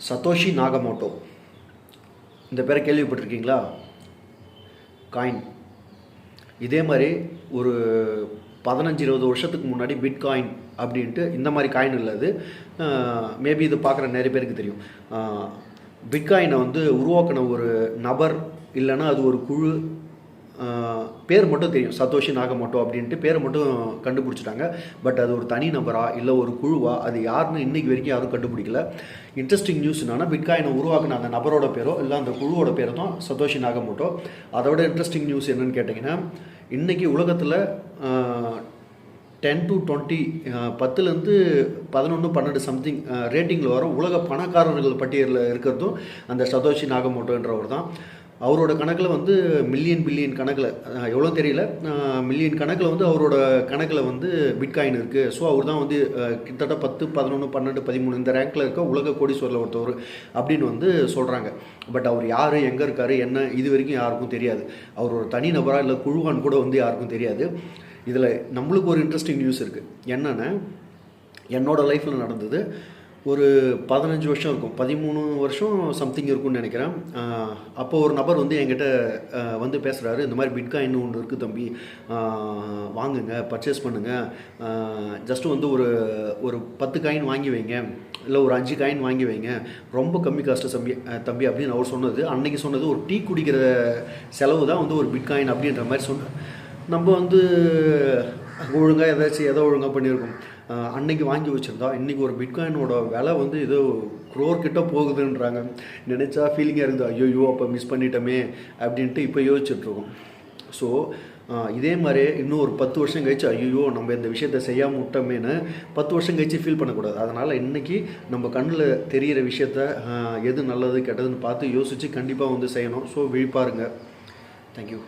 Satoshi Nakamoto இந்த பேரை கேள்விப்பட்டிருக்கீங்களா? காயின் இதே மாதிரி ஒரு 15-20 வருஷத்துக்கு முன்னாடி பிட்காயின் அப்படின்ட்டு இந்த மாதிரி காயின் இல்லை. அது மேபி இது பார்க்குற நிறைய பேருக்கு தெரியும். பிட்காயினை வந்து உருவாக்கின ஒரு நபர் இல்லைன்னா அது ஒரு குழு, பேர் மட்டும் தெரியும், சதோஷி நாகமோட்டோ அப்படின்ட்டு பேரை மட்டும் கண்டுபிடிச்சிட்டாங்க. பட் அது ஒரு தனி நபரா இல்லை ஒரு குழுவா, அது யாருன்னு இன்றைக்கி வரைக்கும் யாரும் கண்டுபிடிக்கல. இன்ட்ரெஸ்டிங் நியூஸ் என்னன்னா, பிட்காயினை உருவாக்கின அந்த நபரோட பேரோ இல்லை அந்த குழுவோட பேரோ தான் சதோஷி நாகமோட்டோ. அதோட இன்ட்ரெஸ்டிங் நியூஸ் என்னன்னு கேட்டிங்கன்னா, இன்றைக்கி உலகத்தில் 10 to 20 10லேருந்து 11 12 சம்திங் ரேட்டிங்கில் வர உலக பணக்காரர்கள் பட்டியலில் இருக்கிறதும் அந்த சதோஷி நாகமோட்டோன்றவர் தான். அவரோட கணக்கில் வந்து பில்லியன் கணக்கில், எவ்வளோ தெரியல, மில்லியன் கணக்கில் வந்து அவரோட கணக்கில் வந்து பிட்காயின் இருக்குது. ஸோ அவர் தான் வந்து கிட்டத்தட்ட 10 11 12 13 இந்த ரேங்கில் இருக்க உலக கோடீஸ்வரில் ஒருத்தவர் அப்படின்னு வந்து சொல்கிறாங்க. பட் அவர் யார், எங்கே இருக்கார், என்ன, இது வரைக்கும் யாருக்கும் தெரியாது. அவர் ஒரு தனி நபராக இல்லை குழுவான்னு கூட வந்து யாருக்கும் தெரியாது. இதில் நம்மளுக்கு ஒரு இன்ட்ரெஸ்டிங் நியூஸ் இருக்குது. என்னென்னா, என்னோடய லைஃப்பில் நடந்தது. ஒரு 15 வருஷம் இருக்கும், 13 வருஷம் சம்திங் இருக்கும்னு நினைக்கிறேன். அப்போ ஒரு நபர் வந்து என்கிட்ட வந்து பேசுகிறாரு, இந்த மாதிரி பிட்காயின் ஒன்று இருக்குது தம்பி, வாங்குங்க, பர்ச்சேஸ் பண்ணுங்கள், ஜஸ்ட்டு வந்து ஒரு 10 காயின் வாங்கி வைங்க, இல்லை ஒரு 5 காயின் வாங்கி வைங்க, ரொம்ப கம்மி காஸ்ட்டு தம்பி அப்படின்னு அவர் சொன்னது. அன்றைக்கி சொன்னது ஒரு டீ குடிக்கிற செலவு தான் வந்து ஒரு பிட்காயின் அப்படின்ற மாதிரி சொன்னேன். நம்ம வந்து ஒழுங்காக ஏதோ ஒழுங்காக பண்ணியிருக்கோம். அன்னைக்கு வாங்கி வச்சுருந்தா இன்றைக்கி ஒரு பிட்காயினோட விலை வந்து ஏதோ க்ரோர் கிட்ட போகுதுன்றாங்க. நினச்சா ஃபீலிங்காக இருக்குது, ஐயோ அப்போ மிஸ் பண்ணிட்டோமே அப்படின்ட்டு இப்போ யோசிச்சுட்ருக்கோம். ஸோ இதே மாதிரி இன்னும் ஒரு 10 வருஷம் கழிச்சு ஐயோ நம்ம இந்த விஷயத்தை செய்யாமல் விட்டோமேன்னு 10 வருஷம் கழிச்சு ஃபீல் பண்ணக்கூடாது. அதனால் இன்றைக்கி நம்ம கண்ணில் தெரிகிற விஷயத்த எது நல்லது கெட்டதுன்னு பார்த்து யோசித்து கண்டிப்பாக வந்து செய்யணும். ஸோ விழிப்பாருங்க. தேங்க்யூ.